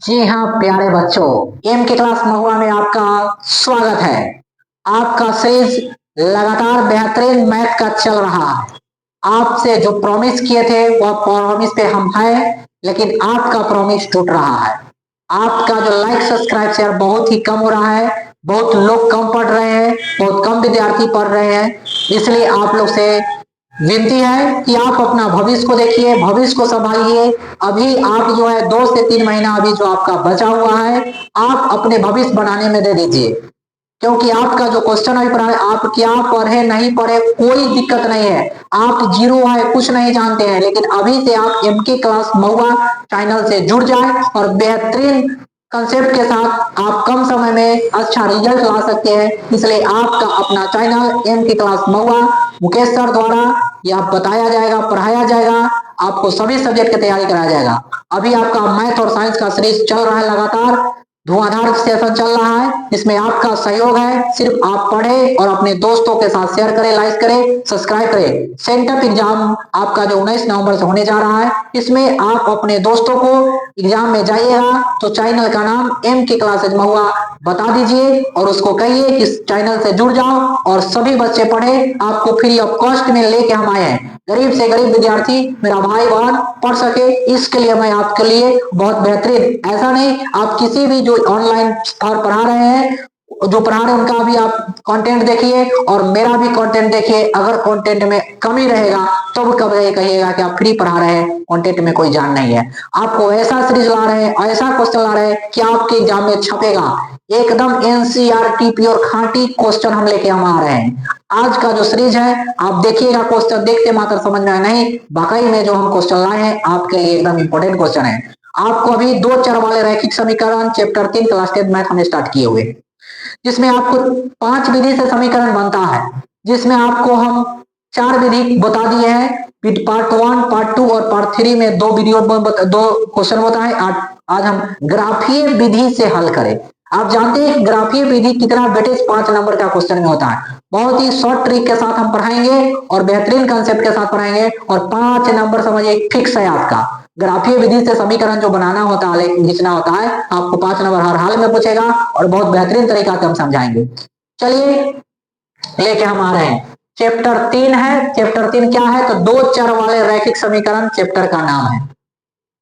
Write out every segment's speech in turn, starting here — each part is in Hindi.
जी हाँ प्यारे बच्चों, एम के क्लास महुआ में आपका स्वागत है। आपका सीरीज लगातार बेहतरीन मैथ का चल रहा है। आपसे जो प्रॉमिस किए थे वह प्रॉमिस पे हम हैं, लेकिन आपका प्रॉमिस टूट रहा है। आपका जो लाइक सब्सक्राइब शेयर बहुत ही कम हो रहा है। बहुत लोग कम पढ़ रहे हैं, बहुत कम विद्यार्थी पढ़ रहे हैं। इसलिए आप लोग से विनती है कि आप अपना भविष्य को देखिए, भविष्य को संभालिए। अभी आप जो है 2 से 3 महीना अभी जो आपका बचा हुआ है, आप अपने भविष्य बनाने में दे दीजिए। क्योंकि आपका जो क्वेश्चन अभी पढ़ा है, आप क्या पढ़े नहीं पढ़े कोई दिक्कत नहीं है। आप जीरो है, कुछ नहीं जानते हैं, लेकिन अभी से आप एम के क्लास महुआ चैनल से जुड़ जाए और बेहतरीन कंसेप्ट के साथ आप कम समय में अच्छा रिजल्ट ला सकते हैं। इसलिए आपका अपना चैनल एम के क्लास महुआ मुकेश सर द्वारा यह बताया जाएगा, पढ़ाया जाएगा, आपको सभी सब्जेक्ट की तैयारी कराया जाएगा। अभी आपका मैथ और साइंस का सीरीज चल रहा है, लगातार धुआंधार सेशन चल रहा है। इसमें आपका सहयोग है, सिर्फ आप पढ़े और अपने दोस्तों के साथ शेयर करें, लाइक करें, सब्सक्राइब करें। सेंटअप एग्जाम आपका जो 19 नवंबर से होने जा रहा है, इसमें आप अपने दोस्तों को एग्जाम में जाइएगा तो चैनल का नाम एम के क्लासेज महुआ बता दीजिए और उसको कहिए कि इस चैनल से जुड़ जाओ और सभी बच्चे पढ़े। आपको फ्री ऑफ कॉस्ट में लेके हम आए हैं। गरीब से गरीब विद्यार्थी मेरा भाई बहन पढ़ सके, इसके लिए मैं आपके लिए बहुत बेहतरीन, ऐसा नहीं आप किसी भी जो ऑनलाइन सर पढ़ा रहे हैं, जो पढ़ा रहे हैं उनका भी आप कंटेंट देखिए और मेरा भी कंटेंट देखिए। अगर कंटेंट में कमी रहेगा तो कब ये कहिएगा कि आप फ्री पढ़ा रहे हैं, कंटेंट में कोई जान नहीं है। आपको ऐसा सीरीज ला रहे हैं, ऐसा क्वेश्चन ला रहे हैं कि आपके एग्जाम में छपेगा। एकदम एनसीईआरटी प्योर खांटी क्वेश्चन हम लेके हम आ रहे हैं। आज का जो सीरीज है आप देखिएगा, क्वेश्चन देखते मात्र समझ में नहीं, बाकी में जो हम क्वेश्चन लाए हैं आपके लिए एकदम इंपॉर्टेंट क्वेश्चन है। आपको अभी 2 चर वाले रैखिक समीकरण चैप्टर 3 क्लास 10 मैथ हमने स्टार्ट किए हुए, जिसमें आपको 5 विधि से समीकरण बनता है, जिसमें आपको हम 4 विधि बता दिए हैं। पार्ट 1, पार्ट 2 और पार्ट 3 में 2 वीडियो 2 क्वेश्चन होता है। आज हम ग्राफीय विधि से हल करें। आप जानते हैं ग्राफीय विधि कितना वेटेज 5 नंबर का क्वेश्चन में होता है। बहुत ही शॉर्ट ट्रिक के साथ हम पढ़ाएंगे और बेहतरीन कंसेप्ट के साथ पढ़ाएंगे और 5 नंबर समझिए फिक्स है आपका। ग्राफीय विधि से समीकरण जो बनाना होता है, खींचना होता है, आपको 5 नंबर हर हाल में पूछेगा और बहुत बेहतरीन तरीका से हम समझाएंगे। चलिए लेके हम आ रहे हैं। चैप्टर 3 है। चैप्टर 3 क्या है तो 2 चर वाले रैखिक समीकरण चैप्टर का नाम है।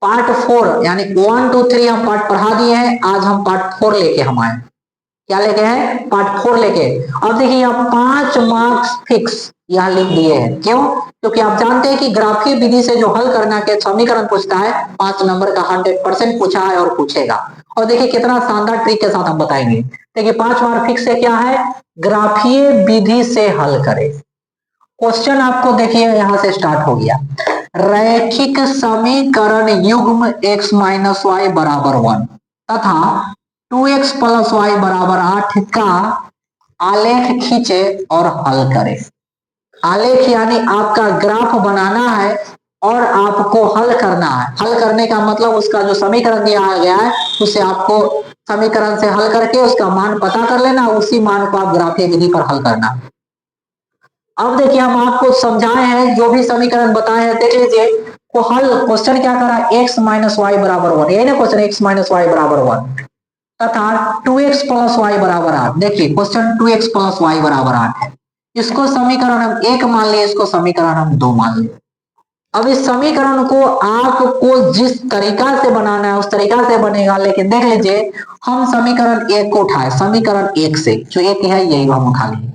पार्ट 4 यानी 1 2 3 हम पार्ट पढ़ा दिए हैं, आज हम पार्ट 4 लेके हम आए। क्या लेके हैं? पार्ट 4 लेके। अब देखिए यहाँ 5 मार्क्स फिक्स यहाँ लिख दिए हैं। क्यों? क्योंकि आप जानते हैं कि ग्राफीय विधि से जो हल करना के समीकरण पूछता है 5 नंबर का 100% पूछा है और पूछेगा। और देखिए कितना शानदार ट्रिक के साथ हम बताएंगे। देखिए 5 मार्क फिक्स है, क्या है? ग्राफीय विधि से हल करें। क्वेश्चन आपको देखिए यहां से स्टार्ट हो गया। रैखिक समीकरण युग्म x माइनस वाई बराबर 1 तथा 2x प्लस वाई बराबर 8 का आलेख खींचे और हल करें। आलेख यानी आपका ग्राफ बनाना है और आपको हल करना है। हल करने का मतलब उसका जो समीकरण दिया गया है उसे आपको समीकरण से हल करके उसका मान पता कर लेना, उसी मान को आप ग्राफीय विधि पर हल करना। अब देखिए हम आपको समझाए हैं, जो भी समीकरण बताए हैं देख लीजिए। को हल क्वेश्चन क्या करा? x माइनस वाई बराबर 1, यही ना क्वेश्चन, x माइनस वाई बराबर 1 तथा 2x प्लस वाई बराबर 8। देखिए क्वेश्चन 2x प्लस वाई बराबर 8 है। इसको समीकरण हम 1 मान लिए, इसको समीकरण हम 2 मान लिए। अब इस समीकरण को आपको जिस तरीका से बनाना है उस तरीका से बनेगा, लेकिन देख लीजिए हम समीकरण 1 को उठाए, समीकरण 1 से जो 1 है यही हम उठा लिए।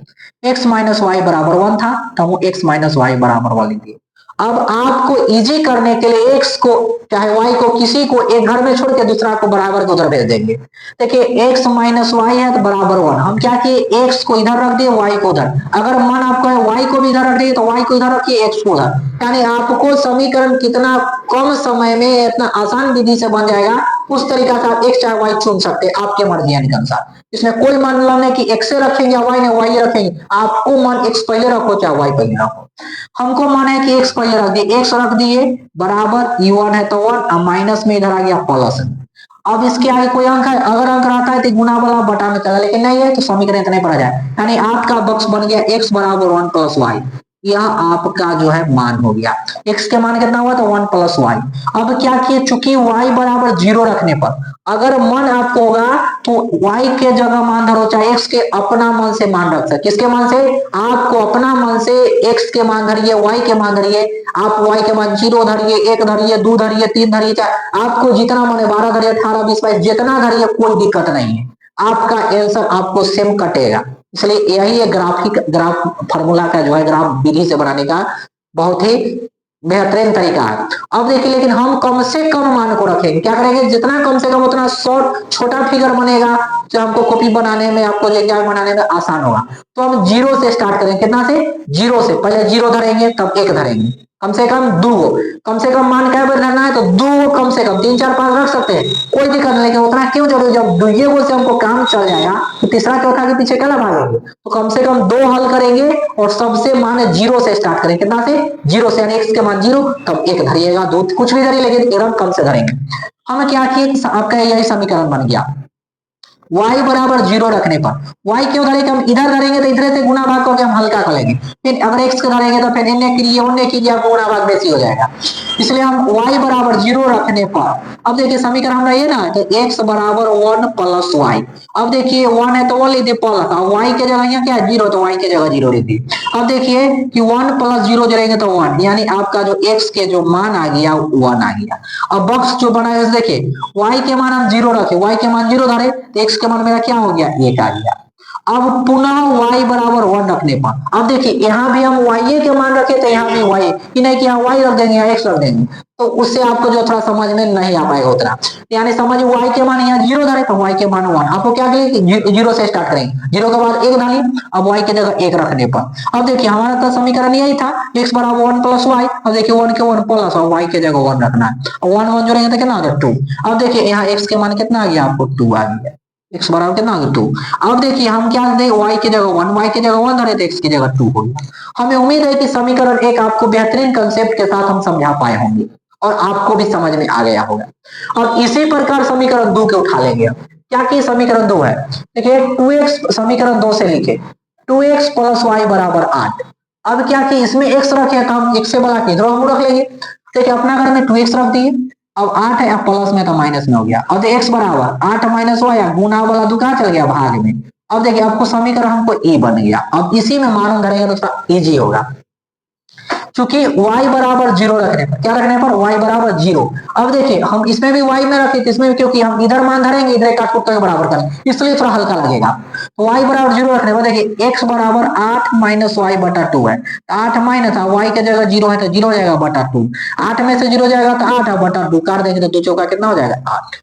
x माइनस वाई बराबर 1 था तो हम x माइनस वाई बराबर 1 लिख दिए। अब आपको इजी करने के लिए x को चाहे y को किसी को एक घर में छोड़ के दूसरा को बराबर को उधर भेज देंगे। देखिए x माइनस वाई है तो बराबर 1, हम क्या किए x को इधर रख दिए y को उधर। अगर मान आपको है y को भी इधर रख दिए तो y को इधर रखिए, x को उधर। यानी आपको समीकरण कितना कम समय में इतना आसान विधि से बन जाएगा, उस तरीका से आप x चाहे y चुन सकते हैं आपके मर्जी के अनुसार। इसमें कोई मतलब नहीं कि x से रखेंगे या y ने y रखेंगे। आपको मान x पहले रखो चाहे y पहले रखो। हमको माना है कि x पहले रख दिए, x रख दिए बराबर u1 है तो 1, अब माइनस में इधर आ गया प्लस। अब इसके आगे कोई अंक है, अगर अंक रहता है तो गुना वाला बटा में चला, लेकिन नहीं है तो समीकरण इतने पर आ जाए। यानी आपका बॉक्स बन गया x बराबर 1 प्लस वाई। यह आपका जो है मान हो गया। x के मान कितना हुआ तो 1 प्लस वाई। अब क्या किए, चूंकि y बराबर 0 रखने पर अगर मन आपको होगा तो y के जगह मान धरो, चाहे x के अपना मन से मान रख सकते। किसके मान से, आपको अपना मन से x के मान धरिए, y के मान धरिए। आप y के मान 0 धरिए, 1 धरिए, 2 धरिए, 3 धरिए, चाहे आपको जितना मन है 12 धरिए, 18, 20, 22 जितना धरिए, कोई दिक्कत नहीं है। आपका आंसर आपको सेम कटेगा। इसलिए यही है ग्राफ फार्मूला का जो है ग्राफ विधि से बनाने का बहुत ही बेहतरीन तरीका है। अब देखिए, लेकिन हम कम से कम मान को रखेंगे। क्या करेंगे, जितना कम से कम उतना शॉर्ट छोटा फिगर बनेगा, जो हमको कॉपी बनाने में, आपको एग्जाम बनाने में आसान होगा। तो हम 0 से स्टार्ट करेंगे। कितना से, 0 से। पहले 0 धरेंगे, तब 1 धरेंगे, कम से कम 2। कम से कम मान क्या धरना है तो 2, कम से कम 3, 4, 5 रख सकते हैं, कोई दिक्कत नहीं। लेकिन उतना क्यों जरूरी, जब दुइये गो से हमको काम चल जाएगा तो तीसरा चौथा के पीछे क्या भागेंगे। तो कम से कम 2 हल करेंगे और सबसे मान 0 से स्टार्ट करेंगे। कितना से, 0 से, यानी x के मान 0, तब 1 धरिएगा, 2 कुछ भी धरिए, लेकिन एकदम कम से धरेंगे। हम क्या किए, आपका यही समीकरण बन गया। y बराबर 0 रखने पर, y क्यों धरेंगे, हम इधर धरेंगे तो इधर से गुना भाग करके हम हल्का कर लेंगे। फिर अगर x को धरेंगे तो फिर इन्हें कीजिए, उन्हें कीजिए, आपको गुना भाग बेसी हो जाएगा। इसलिए हम y बराबर 0 रखने पर, अब देखिए समीकरण हमारा ये ना, तो x बराबर 1 प्लस वाई। अब देखिए 1 है तो 1 लीजिए प्लस, y के जगह यहाँ क्या है 0, तो y के जगह 0 लीजिए। अब देखिए कि 1 प्लस 0 जोड़ेंगे तो 1, यानी आपका जो x के जो मान आ गया 1 आ गया। अब बॉक्स जो बना है देखिए, y के मान हम 0 रखे, y के मान 0 धरे तो x के मान मेरा क्या हो गया, 1 आ गया। अब पुनः y बराबर 1 रखने पर, अब देखिए यहाँ भी हम y के मान रखे तो यहाँ भी y, नहीं कि यहाँ y रख देंगे, यहाँ x रख देंगे, तो उससे आपको जो थोड़ा समझ में नहीं आ पाएगा उतना। यानी समझ y के मान यहाँ 0 धरे तो y के मान 1। आपको क्या करेंगे, 0 से स्टार्ट करेंगे, 0 के बाद 1 डालिए, अब y के जगह 1 रखने पर। अब देखिए हमारा तो समीकरण यही था, x बराबर 1 प्लस वाई। अब देखिए 1 के 1 प्लस और y के जगह 1 रखना है, 1 1 जोड़ेंगे तो कितना आ गया 2। अब देखिए यहाँ x के मान कितना आ गया, आपको 2 आ गया, x बराबर कितना आ गया 2। अब देखिए हम क्या दे, y की जगह 1, y की जगह 1 धरे तो x की जगह 2 हो गया। हमें उम्मीद है कि समीकरण 1 आपको बेहतरीन कंसेप्ट के साथ हम समझा पाए होंगे और आपको भी समझ में आ गया होगा। अब इसी प्रकार समीकरण 2 के उठा लेंगे। क्या कि समीकरण 2 है, देखिए 2x, समीकरण 2 से लिखे 2x प्लस वाई बराबर 8। अब क्या कि इसमें x रखे तो हम x से बड़ा के इधर हम रख लेंगे। देखिए अपना घर में 2x रख दिए, अब 8 है, प्लस में तो माइनस में हो गया। अब x बराबर 8 माइनस वाई, गुना वाला 2 कहाँ चल गया, भाग में। अब देखिए आपको समीकरण हमको e बन गया। अब इसी में मान धरेंगे तो थोड़ा इजी होगा, क्योंकि y बराबर 0 रखने पर, क्या रखने पर, y बराबर 0। अब देखिए हम इसमें भी y में रखे, इसमें भी, क्योंकि हम इधर मान धरेंगे, इधर काट कुट के बराबर करेंगे, इसलिए थोड़ा हल्का लगेगा। तो y बराबर 0 रखने पर देखिए x बराबर 8 माइनस वाई बटा 2 है, 8 माइनस y के जगह 0 है तो 0 हो जाएगा बटा 2, 8 में से 0 जाएगा तो 8 बटा 2, काट देंगे तो 2 चौका कितना हो जाएगा 8।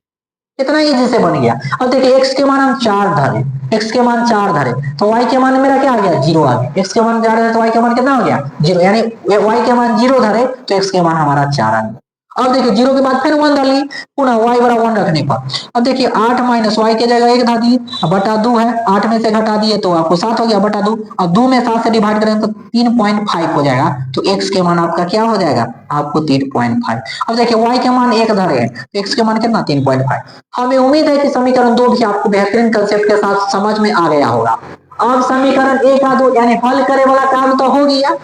इतना इजी से बन गया। अब देखिए x के मान हम 4 धरे, x के मान 4 धरे तो y के मान मेरा क्या आ गया, 0 आ गया। x के मान 4 धरे तो y के मान कितना हो गया 0, यानी y के मान 0 धरे तो x के मान हमारा 4 आ गया। अब देखिए 0 के बाद फिर 1 डालिए, पुनः y बराबर 1 रखने पर, अब देखिए 8 माइनस वाई के जगह 1 धा दिए, बटा 2 है, 8 में से घटा दिए तो आपको 7 हो गया बटा 2। अब 2 में 7 से डिवाइड करेंगे तो 3.5 हो जाएगा, तो x के मान आपका क्या हो जाएगा, आपको 3.5। अब देखिए y के मान 1 धरे हैं तो x के मान कितना 3.5। हमें उम्मीद है कि समीकरण 2 भी आपको बेहतरीन कंसेप्ट के साथ समझ में आ गया होगा। अब समीकरण 1 और 2 यानी हल करे वाला काम तो हो गया।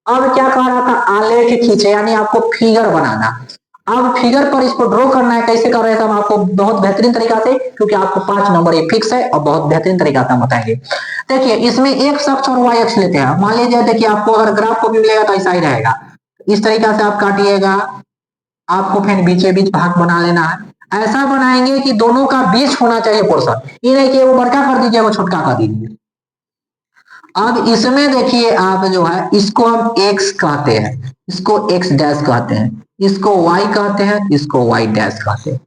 अब क्या कह रहा था, आलेख खींचे, यानी आपको फिगर बनाना। अब फिगर पर इसको ड्रॉ करना है, कैसे कर रहे थे हम आपको बहुत बेहतरीन तरीका से, क्योंकि आपको 5 नंबर ये फिक्स है और बहुत बेहतरीन तरीका से हम बताएंगे। देखिए इसमें x अक्ष और y अक्ष लेते हैं। मान लीजिए देखिए आपको अगर ग्राफ को भी मिलेगा तो ऐसा ही रहेगा, इस तरीका से आप काटिएगा, आपको फिर बीचे बीच भाग बना लेना है। ऐसा बनाएंगे कि दोनों का बीच होना चाहिए पोर्शन, ये नहीं कि वो बड़का कर दीजिए वो छोटका कर दीजिए। अब इसमें देखिए आप जो है इसको हम x कहते हैं, इसको x डैश कहते हैं, इसको y कहते हैं, इसको y डैश कहते हैं।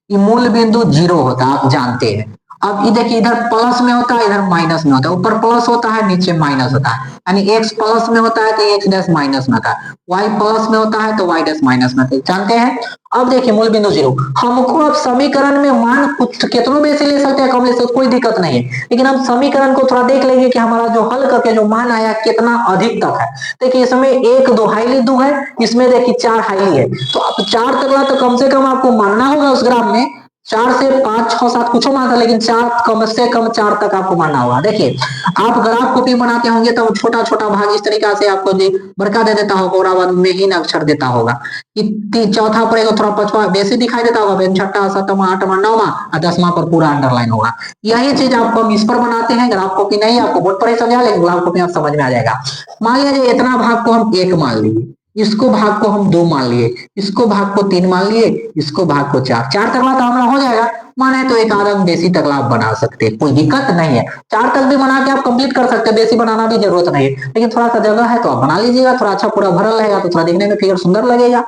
ये मूल बिंदु 0 होता है, आप जानते हैं। अब ये देखिए इधर प्लस में होता है, इधर माइनस में होता है, ऊपर प्लस होता है नीचे माइनस होता है, यानी x प्लस में होता है तो x डैश माइनस में होता है, y प्लस में होता है तो y डैश माइनस में होता है, जानते हैं। अब देखिए मूल बिंदु 0, हमको अब समीकरण में मान कुछ कितनों में से ले सकते हैं, कम ले सकते, कोई दिक्कत नहीं है, लेकिन हम समीकरण को थोड़ा देख लेंगे कि हमारा जो हल करके जो मान आया कितना अधिक तक है। देखिए इसमें 1 2 हाईली 2 है, इसमें देखिए 4 हाईली है, तो अब 4 तक तो कम से कम आपको मानना होगा उस ग्राफ में 4 से 5 6 7 कुछ मानता, लेकिन 4 कम से कम 4 तक आपको मानना होगा। देखिए आप ग्राफ कॉपी बनाते होंगे तो छोटा छोटा भाग इस तरीका से आपको बड़का दे देता होगा, और बाद में हीन अक्षर देता होगा कि चौथा पड़ेगा, थोड़ा पचवा बेसी दिखाई देता होगा, छठा सतमा आठवा नौवा और 10वां पर पूरा अंडरलाइन होगा। यही चीज आपको हम इस पर बनाते हैं। ग्राफ कॉपी नहीं आपको बोर्ड पर ही समझा, लेकिन ग्राफ कॉपी आप समझ में आ जाएगा। मान लीजिए इतना भाग को हम 1 मान लिए, इसको भाग को हम 2 मान लिए, इसको भाग को 3 मान लिए, इसको भाग को 4 तकला तो हमारा हो जाएगा। माने तो एक आदम बेसी तकला आप बना सकते हैं, कोई दिक्कत नहीं है। 4 तक भी बना के आप कंप्लीट कर सकते हैं, बेसी बनाना भी जरूरत नहीं है, लेकिन थोड़ा सा जगह है तो आप बना लीजिएगा, थोड़ा अच्छा पूरा भरल रहेगा तो थोड़ा देखने में फिगर सुंदर लगेगा।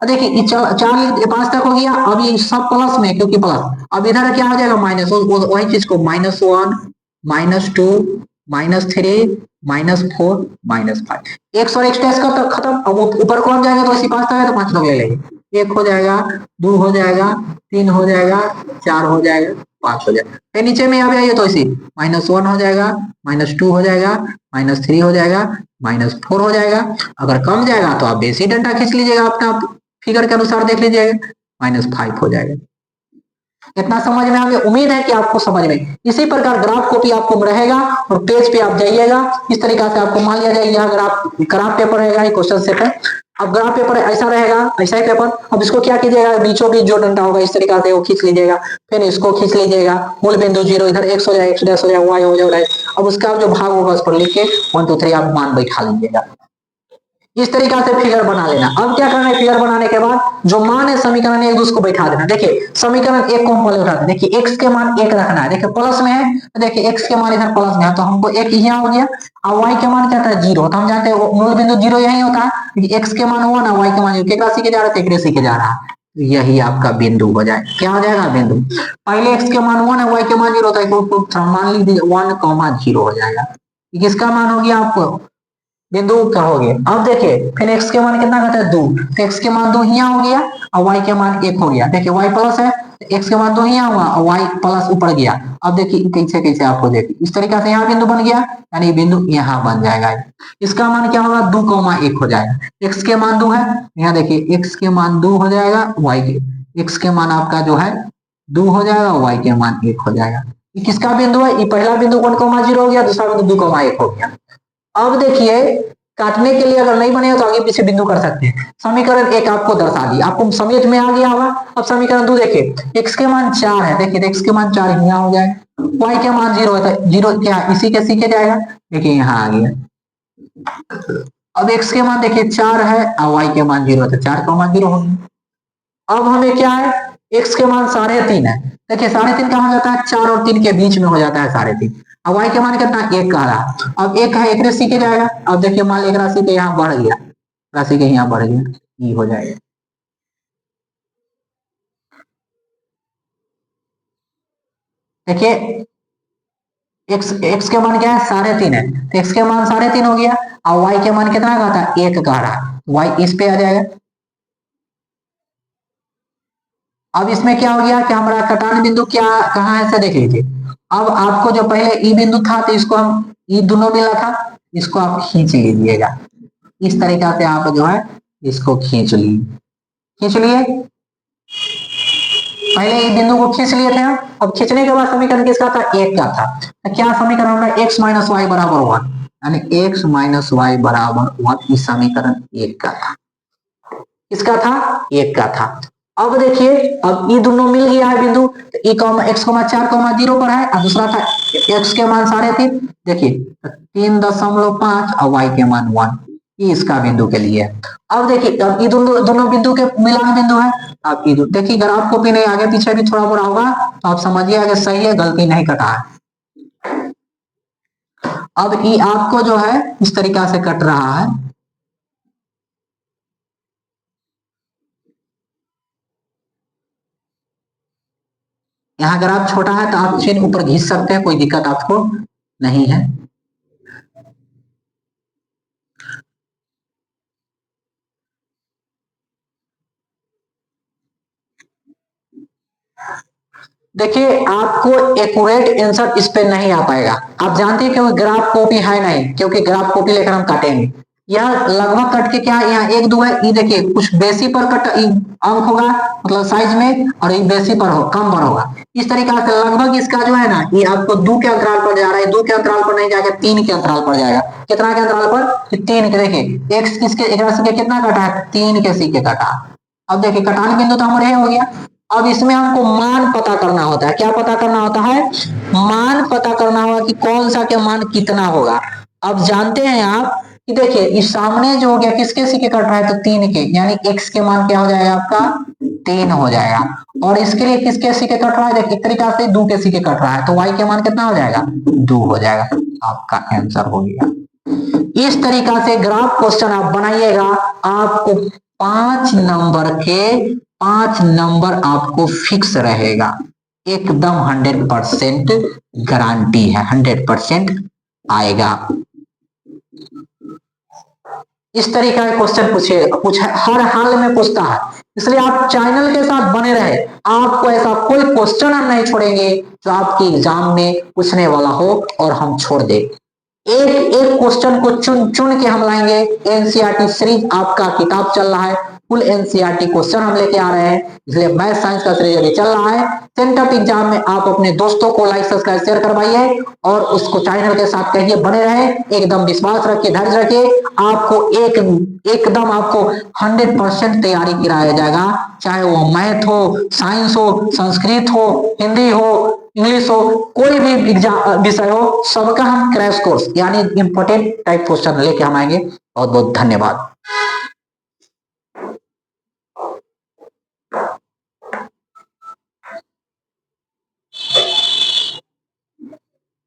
देखिए 4 5 तक हो गया। अब ये सब प्लस में, क्योंकि प्लस, अब इधर क्या हो जाएगा माइनस, वही चीज को -1 -2 -3 -4 -5, 1 और 1 टेस्ट का तक खत्म। अब ऊपर को हम जाएंगे तो इसी 5 तक है तो 5 तक ले लेंगे। 1 हो जाएगा, 2 हो जाएगा, 3 हो जाएगा, 4 हो जाएगा, 5 हो जाएगा। फिर नीचे में आ जाइए तो इसी -1 हो जाएगा, -2 हो जाएगा, -3 हो जाएगा, -4 हो जाएगा। अगर कम जाएगा तो आप बेसी डंडा खींच लीजिएगा, अपना फिगर के अनुसार देख लीजिएगा, -5 हो जाएगा। इतना समझ में आ गया? उम्मीद है कि आपको समझ में। इसी प्रकार ग्राफ कॉपी आपको रहेगा और पेज पे आप जाइएगा, इस तरीका से आपको मान लिया जाएगा ग्राफ पेपर रहेगा, क्वेश्चन सेट है। अब ग्राफ पेपर ऐसा रहेगा, ऐसा ही पेपर। अब इसको क्या कीजिएगा, बीचों बीच जो डंडा होगा इस तरीका से वो खींच लीजिएगा, फिर इसको खींच लीजिएगा, मूल बिंदु 0 इधर x हो जाएगा, x डैश हो जाएगा, y हो जाएगा। अब उसका जो भाग होगा उस पर लिख के 1 2 3 आप मान बैठा लीजिएगा। इस तरीका से फिगर बना लेना। अब क्या करना है, फिगर बनाने के बाद जो मान है समीकरण एक उसको बैठा देना। देखिए समीकरण 1 को हम पहले उठा दें। देखिए x के मान 1 रखना है, देखिए प्लस में है तो देखिए x के मान इधर प्लस में है तो हमको 1 यहाँ हो गया, और y के मान क्या था 0, तो हम जानते हैं मूल बिंदु 0 यही होता है। x के मान 1 और y के मान एक राशि के जा रहा है, एक राशि के जा रहा है, यही आपका बिंदु हो जाए। क्या हो जाएगा बिंदु? पहले x के मान 1 है, y के मान 0 होता है, मान लीजिए 1,0 हो जाएगा। किसका मान हो गया आपको? बिंदु कहोगे। अब देखिए फिर x के मान कितना कहता है 2, तो x के मान 2 यहाँ हो गया और y के मान 1 हो गया। देखिए y प्लस है, x के मान 2 यहाँ हुआ और y प्लस ऊपर गया। अब देखिए कैसे कैसे आपको देखिए इस तरीका से यहाँ बिंदु बन गया, यानी बिंदु यहाँ बन जाएगा। इसका मान क्या होगा 2,1 हो जाएगा। x के मान 2 है, यहाँ देखिए x के मान 2 हो जाएगा, x के मान आपका जो है 2 हो जाएगा, y के मान 1 हो जाएगा। ये किसका बिंदु है? ये पहला बिंदु 1,0 हो गया, दूसरा बिंदु 2,1 हो गया। अब देखिए काटने के लिए अगर नहीं बनेगा तो आगे पीछे बिंदु कर सकते हैं। समीकरण 1 आपको दर्शा दी, आपको समझ में आ गया होगा। अब समीकरण 2 देखिए, x के मान 4 है, देखिए x के मान 4 यहाँ हो जाएगा, y के मान 0 है तो 0 क्या इसी के सीखे जाएगा, देखिए यहाँ आ गया। अब x के मान देखिए 4 है और y के मान 0 है तो 4,0 हो गया। अब हमें क्या है, x के मान 3.5 है, देखिए 3.5 कहाँ जाता है, 4 और 3 के बीच में हो जाता है 3.5। अब y के मान कितना 1 कह रहा, अब 1 है एक राशि के जाएगा। अब देखिए मान लीजिए राशि के यहाँ बढ़ गया, राशि के यहाँ बढ़ गया, ये हो जाएगा। देखिए x के मान क्या है 3.5 है, तो x के मान 3.5 हो गया और y के मान कितना कहता है 1 कह रहा है, y इस पे आ जाएगा। अब इसमें क्या हो गया कि हमारा कटान बिंदु क्या कहाँ है ऐसा देख लीजिए। अब आपको जो पहले ई बिंदु था तो इसको हम ई दोनों मिला था, इसको आप खींच लीजिएगा। इस तरीका से आप जो है इसको खींच लिए पहले ई बिंदु को खींच लिए थे हम। अब खींचने के बाद समीकरण किसका था 1 का था, तो क्या समीकरण हमारा x माइनस वाई बराबर 1, यानी x माइनस वाई बराबर 1 इस समीकरण 1 का था। किसका था? 1 का था। अब देखिए अब ये दोनों मिल गया है बिंदु, तो x 4,0 पर है और दूसरा था x के मान 3.5, देखिए 3.5 और y के मान 1, ये इसका बिंदु के लिए। अब देखिए अब ये दोनों बिंदु के मिलान बिंदु है। अब ये देखिए ग्राफ को भी नहीं आगे पीछे भी थोड़ा बड़ा होगा तो आप समझिए अगर सही है, गलती नहीं कटा है। अब ये आपको जो है इस तरीका से कट रहा है। यहाँ अगर आप छोटा है तो आप चिन्ह ऊपर घिस सकते हैं, कोई दिक्कत आपको नहीं है। देखिए आपको एक्यूरेट आंसर इस पे नहीं आ पाएगा, आप जानते हैं क्योंकि ग्राफ कॉपी है नहीं, क्योंकि ग्राफ कॉपी लेकर हम काटेंगे, यह लगभग कट के क्या यहाँ एक दो है, ये देखिए कुछ बेसी पर कट अंक होगा मतलब साइज में, और ये बेसी पर हो कम पर होगा। इस तरीके से लगभग इसका जो है ना ये आपको 2 के अंतराल पर जा रहा है, 2 के अंतराल पर नहीं जाएगा, 3 के अंतराल पर जाएगा। कितना के अंतराल पर? 3 के। देखिए एक्स किसके एक राशि के कितना कटा है? 3 के सी के कटा। अब देखिए कटान बिंदु तो हमारे हो गया। अब इसमें हमको मान पता करना होता है। क्या पता करना होता है? मान पता करना होगा कि कौन सा के मान कितना होगा। अब जानते हैं आप कि देखिए इस सामने जो हो गया किसके सिक्के कट रहा है? तो 3 के, यानी x के मान क्या हो जाएगा आपका? 3 हो जाएगा। और इसके लिए किसके सिक्के कट रहा है? देखिए एक तरीका से 2 के सिक्के कट रहा है, तो y के मान कितना हो जाएगा? 2 हो जाएगा। आपका आंसर हो गया। इस तरीका से ग्राफ क्वेश्चन आप बनाइएगा, आपको 5 नंबर आपको फिक्स रहेगा, एकदम 100% गारंटी है, 100% आएगा। इस तरीका का क्वेश्चन पूछे हर हाल में पूछता है, इसलिए आप चैनल के साथ बने रहे। आपको ऐसा कोई क्वेश्चन हम नहीं छोड़ेंगे जो आपके एग्जाम में पूछने वाला हो और हम छोड़ दे। एक एक क्वेश्चन को चुन चुन के हम लाएंगे। एनसीईआरटी सीरीज आपका किताब चल रहा है, फुल एनसीईआरटी क्वेश्चन हम लेके आ रहे हैं, इसलिए मैथ साइंस का सीरीज अभी चल रहा है। सेंटअप एग्जाम में आप अपने दोस्तों को लाइक सब्सक्राइब शेयर करवाइए और उसको चैनल के साथ कहिए बने रहे। एकदम विश्वास रखिए, धैर्य रखिए, आपको एकदम आपको 100% तैयारी कराया जाएगा, चाहे वो मैथ हो, साइंस हो, संस्कृत हो, हिंदी हो, इंग्लिश हो, कोई भी एग्जाम विषय हो, सबका हम क्रैश कोर्स यानी इंपोर्टेंट टाइप क्वेश्चन लेके हम आएंगे। बहुत बहुत धन्यवाद।